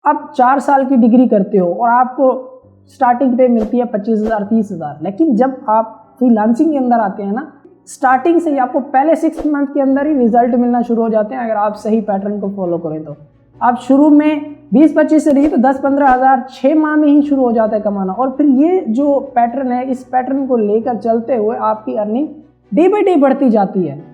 आप 4 साल की डिग्री करते हो और आपको स्टार्टिंग पे मिलती है 25,000 30,000, लेकिन जब आप फ्रीलांसिंग के अंदर आते हैं ना, स्टार्टिंग से ही आपको पहले 6 मंथ के अंदर ही रिजल्ट मिलना शुरू हो जाते हैं। अगर आप सही पैटर्न को फॉलो करें तो आप शुरू में 20-25 से नहीं तो 10-15 हज़ार 6 माह में ही शुरू हो जाता है कमाना। और फिर ये जो पैटर्न है, इस पैटर्न को लेकर चलते हुए आपकी अर्निंग डे बाई डे बढ़ती जाती है।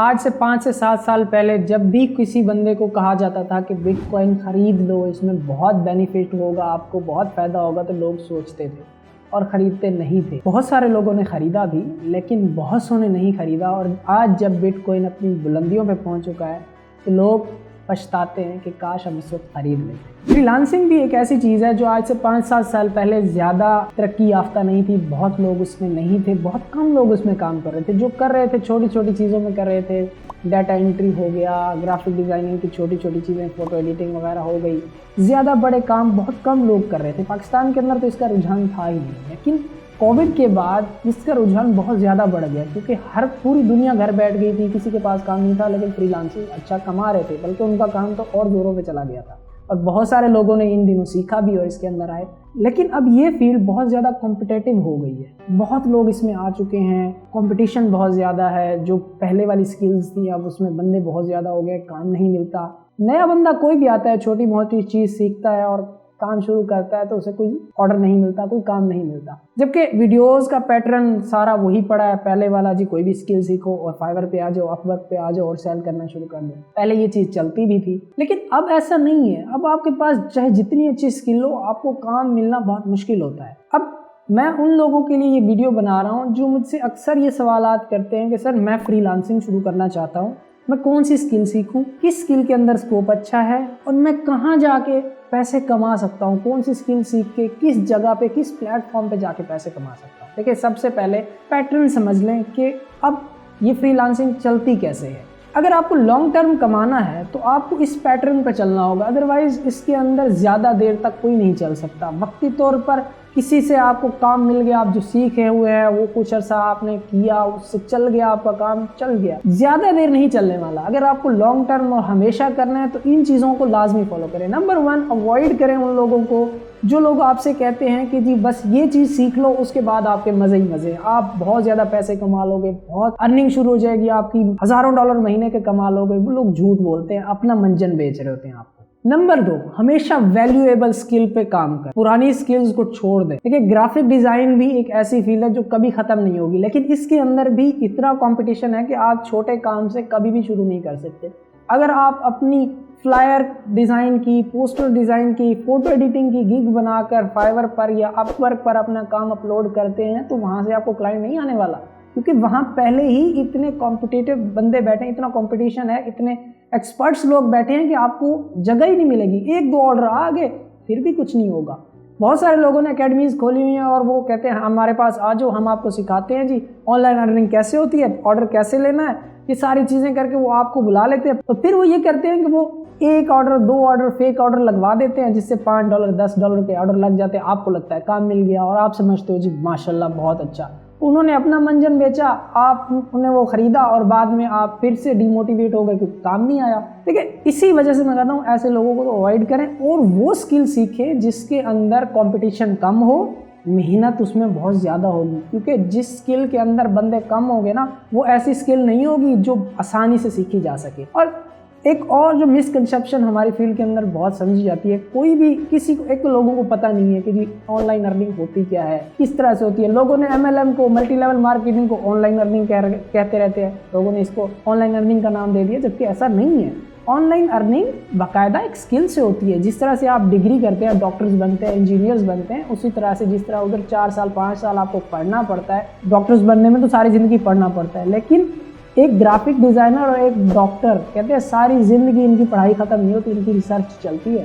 आज से 5 से 7 साल पहले जब भी किसी बंदे को कहा जाता था कि बिटकॉइन खरीद लो, इसमें बहुत बेनिफिट होगा, आपको बहुत फ़ायदा होगा, तो लोग सोचते थे और ख़रीदते नहीं थे। बहुत सारे लोगों ने ख़रीदा भी, लेकिन बहुत सौ ने नहीं ख़रीदा। और आज जब बिटकॉइन अपनी बुलंदियों पे पहुंच चुका है तो लोग पछताते हैं कि काश हम इस वक्त ख़रीद लेते। फ्रीलांसिंग भी एक ऐसी चीज़ है जो आज से 5-7 साल पहले ज़्यादा तरक्की याफ्ता नहीं थी। बहुत लोग उसमें नहीं थे, बहुत कम लोग उसमें काम कर रहे थे। जो कर रहे थे छोटी छोटी चीज़ों में कर रहे थे, डाटा एंट्री हो गया, ग्राफिक डिज़ाइनिंग की छोटी छोटी चीज़ें, फ़ोटो एडिटिंग वगैरह हो गई। ज़्यादा बड़े काम बहुत कम लोग कर रहे थे। पाकिस्तान के अंदर तो इसका रुझान था ही नहीं, लेकिन कोविड के बाद इसका रुझान बहुत ज़्यादा बढ़ गया, क्योंकि पूरी दुनिया घर बैठ गई थी, किसी के पास काम नहीं था, लेकिन फ्रीलांसिंग अच्छा कमा रहे थे, बल्कि उनका काम तो और ज़ोरों पे चला गया था। और बहुत सारे लोगों ने इन दिनों सीखा भी और इसके अंदर आए। लेकिन अब ये फील्ड बहुत ज़्यादा कॉम्पिटिटिव हो गई है, बहुत लोग इसमें आ चुके हैं, कंपटीशन बहुत ज़्यादा है। जो पहले वाली स्किल्स थी अब उसमें बंदे बहुत ज़्यादा हो गए, काम नहीं मिलता। नया बंदा कोई भी आता है, छोटी मोटी चीज़ सीखता है और काम शुरू करता है तो उसे कोई ऑर्डर नहीं मिलता, कोई काम नहीं मिलता। जबकि वीडियोस का पैटर्न सारा वही पड़ा है पहले वाला जी, कोई भी स्किल सीखो और फाइवर पे आ जाओ, अपवर्क पे आ जाओ और सेल करना शुरू कर दो। पहले ये चीज़ चलती भी थी, लेकिन अब ऐसा नहीं है। अब आपके पास चाहे जितनी अच्छी स्किल हो, आपको काम मिलना बहुत मुश्किल होता है। अब मैं उन लोगों के लिए ये वीडियो बना रहा हूँ जो मुझसे अक्सर ये सवालात करते हैं कि सर मैं फ्रीलांसिंग शुरू करना चाहता हूँ, मैं कौन सी स्किल सीखूं, किस स्किल के अंदर स्कोप अच्छा है और मैं कहाँ जाके पैसे कमा सकता हूँ, कौन सी स्किल सीख के किस जगह पे, किस प्लेटफॉर्म पे जाके पैसे कमा सकता हूँ। देखिए, सबसे पहले पैटर्न समझ लें कि अब ये फ्रीलांसिंग चलती कैसे है। अगर आपको लॉन्ग टर्म कमाना है तो आपको इस पैटर्न पे चलना होगा, अदरवाइज इसके अंदर ज़्यादा देर तक कोई नहीं चल सकता। वक्ती तौर पर किसी से आपको काम मिल गया, आप जो सीखे हुए हैं वो कुछ अर्सा आपने किया, उससे चल गया, आपका काम चल गया, ज़्यादा देर नहीं चलने वाला। अगर आपको लॉन्ग टर्म और हमेशा करना है तो इन चीज़ों को लाजमी फॉलो करें। नंबर 1, अवॉइड करें उन लोगों को जो लोग आपसे कहते हैं कि जी बस ये चीज़ सीख लो, उसके बाद आपके मज़े ही मज़े, आप बहुत ज़्यादा पैसे कमा लोगे, बहुत अर्निंग शुरू हो जाएगी आपकी, हज़ारों डॉलर महीने के कमा लोगे। वो लोग झूठ बोलते हैं, अपना मंजन बेच रहे होते हैं आपको। नंबर 2, हमेशा वैल्यूएबल स्किल पे काम कर, पुरानी स्किल्स को छोड़ दें। देखिए, ग्राफिक डिज़ाइन भी एक ऐसी फील्ड है जो कभी ख़त्म नहीं होगी, लेकिन इसके अंदर भी इतना कंपटीशन है कि आप छोटे काम से कभी भी शुरू नहीं कर सकते। अगर आप अपनी फ्लायर डिज़ाइन की, पोस्टर डिज़ाइन की, फ़ोटो एडिटिंग की गिग बनाकर फाइवर पर या अपवर्क पर अपना काम अपलोड करते हैं तो वहाँ से आपको क्लाइंट नहीं आने वाला, क्योंकि वहाँ पहले ही इतने कॉम्पिटिटिव बंदे बैठे हैं, इतना कंपटीशन है, इतने एक्सपर्ट्स लोग बैठे हैं कि आपको जगह ही नहीं मिलेगी। 1-2 ऑर्डर आगे फिर भी कुछ नहीं होगा। बहुत सारे लोगों ने एकेडमीज़ खोली हुई हैं और वो कहते हैं हमारे पास आ जाओ, हम आपको सिखाते हैं जी ऑनलाइन अर्निंग कैसे होती है, ऑर्डर कैसे लेना है, ये सारी चीज़ें करके वो आपको बुला लेते हैं। तो फिर वो ये करते हैं कि वो 1 ऑर्डर 2 ऑर्डर फेक ऑर्डर लगवा देते हैं, जिससे $5 $10 के ऑर्डर लग जाते हैं। आपको लगता है काम मिल गया और आप समझते हो जी माशाल्लाह बहुत अच्छा। उन्होंने अपना मंजन बेचा, आपने वो ख़रीदा और बाद में आप फिर से डिमोटिवेट हो गए क्योंकि काम नहीं आया। देखिए, इसी वजह से मैं कहता हूँ ऐसे लोगों को तो अवॉइड करें और वो स्किल सीखें जिसके अंदर कंपटीशन कम हो, मेहनत उसमें बहुत ज़्यादा होगी। क्योंकि जिस स्किल के अंदर बंदे कम होंगे ना, वो ऐसी स्किल नहीं होगी जो आसानी से सीखी जा सके। और एक और जो मिसकंसेप्शन हमारी फील्ड के अंदर बहुत समझी जाती है, कोई भी किसी को, एक तो लोगों को पता नहीं है कि जी ऑनलाइन अर्निंग होती क्या है, किस तरह से होती है। लोगों ने MLM को, मल्टी लेवल मार्केटिंग को ऑनलाइन अर्निंग कहते रहते हैं, लोगों ने इसको ऑनलाइन अर्निंग का नाम दे दिया, जबकि ऐसा नहीं है। ऑनलाइन अर्निंग बाकायदा एक स्किल से होती है। जिस तरह से आप डिग्री करते हैं, डॉक्टर्स बनते हैं, इंजीनियर्स बनते हैं, उसी तरह से जिस तरह उधर 4 साल 5 साल आपको पढ़ना पड़ता है, डॉक्टर्स बनने में तो सारी ज़िंदगी पढ़ना पड़ता है। लेकिन एक ग्राफिक डिज़ाइनर और एक डॉक्टर, कहते हैं सारी ज़िंदगी इनकी पढ़ाई ख़त्म नहीं होती, इनकी रिसर्च चलती है।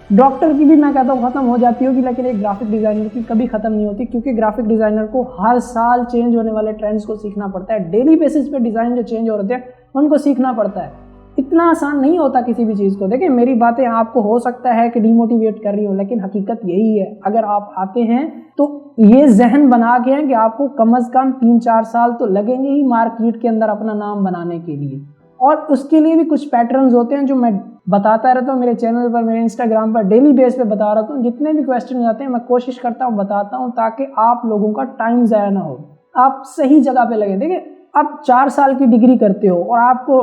डॉक्टर की भी मैं कहता हूँ ख़त्म हो जाती होगी, लेकिन एक ग्राफिक डिज़ाइनर की कभी ख़त्म नहीं होती, क्योंकि ग्राफिक डिज़ाइनर को हर साल चेंज होने वाले ट्रेंड्स को सीखना पड़ता है। डेली बेसिस पे डिज़ाइन जो चेंज हो रहे हैं उनको सीखना पड़ता है। इतना आसान नहीं होता किसी भी चीज़ को। देखिए मेरी बातें आपको हो सकता है कि डिमोटिवेट कर रही हो, लेकिन हकीकत यही है। अगर आप आते हैं तो ये जहन बना के हैं कि आपको कम से कम 3-4 साल तो लगेंगे ही मार्केट के अंदर अपना नाम बनाने के लिए, और उसके लिए भी कुछ पैटर्न्स होते हैं जो मैं बताता रहता हूँ मेरे चैनल पर, मेरे इंस्टाग्राम पर डेली बेस पे बता रहा हूँ। जितने भी क्वेश्चन आते हैं मैं कोशिश करता हूँ बताता हूँ, ताकि आप लोगों का टाइम ज़ाया ना हो, आप सही जगह पे लगे। देखिए आप 4 साल की डिग्री करते हो और आपको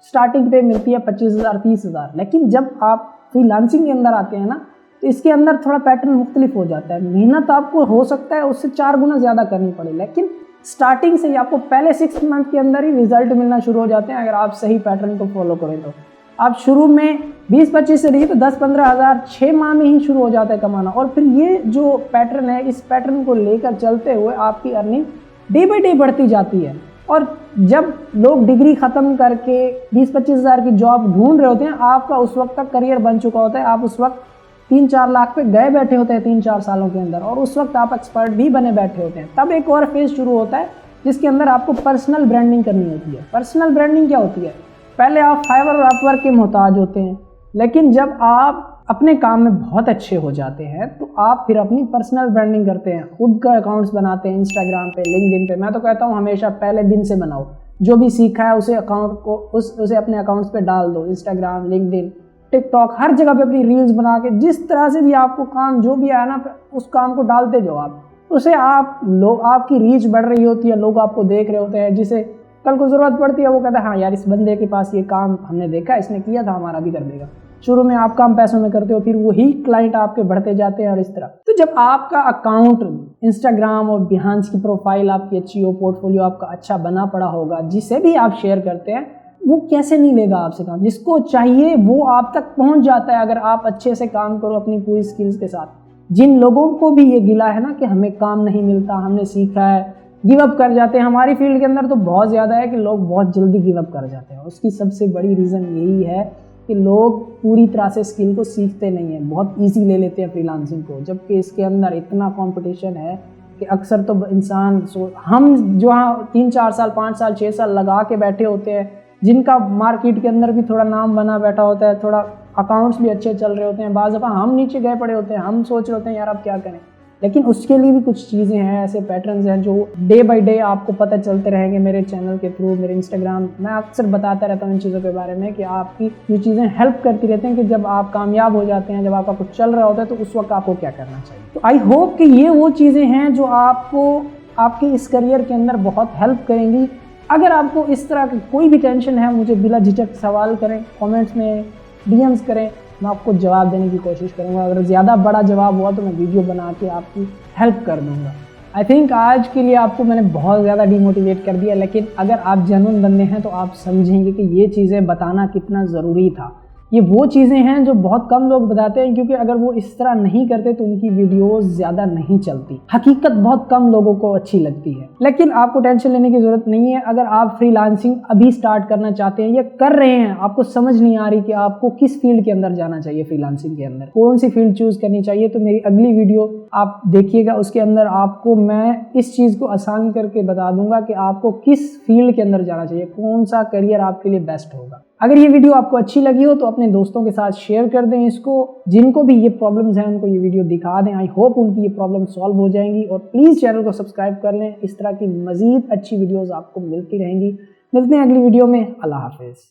स्टार्टिंग पे मिलती है 25,000 30,000, लेकिन जब आप फ्रीलांसिंग के अंदर आते हैं ना, तो इसके अंदर थोड़ा पैटर्न मुख्तलिफ हो जाता है। मेहनत आपको हो सकता है उससे 4 गुना ज़्यादा करनी पड़े, लेकिन स्टार्टिंग से ही आपको पहले 6 मंथ के अंदर ही रिजल्ट मिलना शुरू हो जाते हैं। अगर आप सही पैटर्न को फॉलो करें तो आप शुरू में 20-25 से नहीं तो 10-15 हज़ार 6 माह में ही शुरू हो जाता है कमाना। और फिर ये जो पैटर्न है, इस पैटर्न को लेकर चलते हुए आपकी अर्निंग डे बाई डे बढ़ती जाती है। और जब लोग डिग्री ख़त्म करके 20-25 हज़ार की जॉब ढूंढ रहे होते हैं, आपका उस वक्त तक करियर बन चुका होता है। आप उस वक्त 3-4 लाख पे गए बैठे होते हैं 3-4 सालों के अंदर, और उस वक्त आप एक्सपर्ट भी बने बैठे होते हैं। तब एक और फेज शुरू होता है जिसके अंदर आपको पर्सनल ब्रांडिंग करनी होती है। पर्सनल ब्रांडिंग क्या होती है? पहले आप फाइवर और अपवर्क के मोहताज होते हैं, लेकिन जब आप अपने काम में बहुत अच्छे हो जाते हैं तो आप फिर अपनी पर्सनल ब्रांडिंग करते हैं, खुद का अकाउंट्स बनाते हैं इंस्टाग्राम पे, लिंक्डइन पे। मैं तो कहता हूँ हमेशा पहले दिन से बनाओ, जो भी सीखा है उसे अकाउंट को उसे अपने अकाउंट्स पे डाल दो। इंस्टाग्राम, लिंक्डइन, टिकटॉक, हर जगह पे अपनी रील्स बना के, जिस तरह से भी आपको काम जो भी आया ना, उस काम को डालते जाओ आप। उसे आपकी रीच बढ़ रही होती है, लोग आपको देख रहे होते हैं, जिसे कल को ज़रूरत पड़ती है वो कहता है हाँ यार इस बंदे के पास ये काम हमने देखा, इसने किया था, हमारा भी कर देगा। शुरू में आप काम पैसों में करते हो, फिर वही क्लाइंट आपके बढ़ते जाते हैं, और इस तरह। तो जब आपका अकाउंट इंस्टाग्राम और बिहांस की प्रोफाइल आपकी अच्छी हो, पोर्टफोलियो आपका अच्छा बना पड़ा होगा, जिसे भी आप शेयर करते हैं वो कैसे नहीं लेगा आपसे काम? जिसको चाहिए वो आप तक पहुंच जाता है अगर आप अच्छे से काम करो अपनी पूरी स्किल्स के साथ। जिन लोगों को भी ये गिला है ना कि हमें काम नहीं मिलता, हमने सीखा है, गिव अप कर जाते हैं, हमारी फील्ड के अंदर तो बहुत ज़्यादा है कि लोग बहुत जल्दी गिव अप कर जाते हैं। उसकी सबसे बड़ी रीज़न यही है कि लोग पूरी तरह से स्किल को सीखते नहीं हैं, बहुत इजी ले लेते हैं फ्रीलांसिंग को, जबकि इसके अंदर इतना कंपटीशन है कि अक्सर तो इंसान हम जो 3-4 साल 5 साल 6 साल लगा के बैठे होते हैं, जिनका मार्केट के अंदर भी थोड़ा नाम बना बैठा होता है, थोड़ा अकाउंट्स भी अच्छे चल रहे होते हैं, बाज़ दफ़ा हम नीचे गए पड़े होते हैं, हम सोच रहे होते हैं यार अब क्या करें। लेकिन उसके लिए भी कुछ चीज़ें हैं, ऐसे पैटर्न्स हैं जो डे बाय डे आपको पता चलते रहेंगे मेरे चैनल के थ्रू, मेरे इंस्टाग्राम। मैं अक्सर बताता रहता हूँ इन चीज़ों के बारे में कि आपकी ये चीज़ें हेल्प करती रहती हैं कि जब आप कामयाब हो जाते हैं, जब आपका कुछ चल रहा होता है, तो उस वक्त आपको क्या करना चाहिए। तो आई होप कि ये वो चीज़ें हैं जो आपको आपके इस करियर के अंदर बहुत हेल्प करेंगी। अगर आपको इस तरह की कोई भी टेंशन है, मुझे बिला झिझक सवाल करें, कमेंट्स में डीएम्स करें, मैं आपको जवाब देने की कोशिश करूंगा। अगर ज़्यादा बड़ा जवाब हुआ तो मैं वीडियो बना के आपकी हेल्प कर दूंगा। आई थिंक आज के लिए आपको मैंने बहुत ज़्यादा डिमोटिवेट कर दिया, लेकिन अगर आप जेन्युइन बंदे हैं तो आप समझेंगे कि ये चीज़ें बताना कितना ज़रूरी था। ये वो चीज़ें हैं जो बहुत कम लोग बताते हैं, क्योंकि अगर वो इस तरह नहीं करते तो उनकी वीडियोस ज़्यादा नहीं चलती। हकीकत बहुत कम लोगों को अच्छी लगती है। लेकिन आपको टेंशन लेने की ज़रूरत नहीं है। अगर आप फ्रीलांसिंग अभी स्टार्ट करना चाहते हैं या कर रहे हैं, आपको समझ नहीं आ रही कि आपको किस फील्ड के अंदर जाना चाहिए, फ्रीलांसिंग के अंदर कौन सी फील्ड चूज़ करनी चाहिए, तो मेरी अगली वीडियो आप देखिएगा। उसके अंदर आपको मैं इस चीज़ को आसान करके बता दूंगा कि आपको किस फील्ड के अंदर जाना चाहिए, कौन सा करियर आपके लिए बेस्ट होगा। अगर ये वीडियो आपको अच्छी लगी हो तो अपने दोस्तों के साथ शेयर कर दें इसको। जिनको भी ये प्रॉब्लम्स हैं उनको ये वीडियो दिखा दें। आई होप उनकी ये प्रॉब्लम सॉल्व हो जाएंगी। और प्लीज़ चैनल को सब्सक्राइब कर लें, इस तरह की मज़ीद अच्छी वीडियोज़ आपको मिलती रहेंगी। मिलते हैं अगली वीडियो में। अल्लाह हाफिज़।